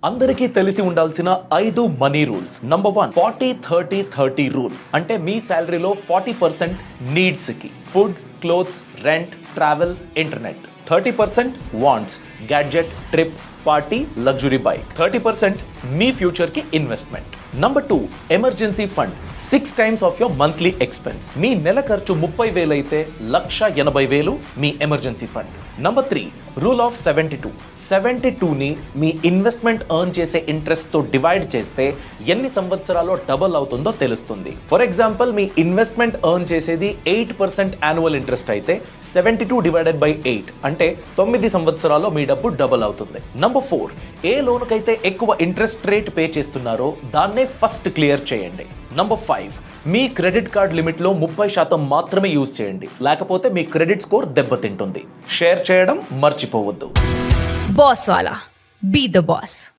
అందరికీ తెలిసి ఉండాల్సిన 5 మనీ రూల్స్. Number 1 40-30-30 rule. అంటే మీ శాలరీలో 40% నీడ్స్ కి, food, clothes, rent, travel, internet. 30% wants, gadget, trip, party, luxury bike. 30% మీ ఫ్యూచర్ కి investment. Number 2 emergency fund. 6 times of your monthly expense. మీ నెల ఖర్చు 30,000 అయితే 1,80,000 మీ emergency fund. Number 3 rule of 72. 72ని మీ ఇన్వెస్ట్మెంట్ ఎర్న్ చేసే ఇంట్రెస్ట్ తో డివైడ్ చేస్తే ఎన్ని సంవత్సరాల్లో డబుల్ అవుతుందో తెలుస్తుంది. ఫర్ ఎగ్జాంపుల్, మీ ఇన్వెస్ట్మెంట్ ఎర్న్ చేసేది 8% యాన్యువల్ ఇంట్రెస్ట్ అయితే 72 డివైడెడ్ బై 8 అంటే 9 సంవత్సరాల్లో మీ డబ్బు డబుల్ అవుతుంది. నంబర్ 4 ఏ లోన్ కైతే ఎక్కువ ఇంట్రెస్ట్ రేట్ పే చేస్తున్నారో దాన్నే ఫస్ట్ క్లియర్ చేయండి. నంబర్ 5 మీ క్రెడిట్ కార్డ్ లిమిట్ లో 30% మాత్రమే యూజ్ చేయండి, లేకపోతే మీ క్రెడిట్ స్కోర్ దెబ్బతింటుంది. షేర్ చేయడం మర్చిపోవద్దు. Boss wala. Be the boss.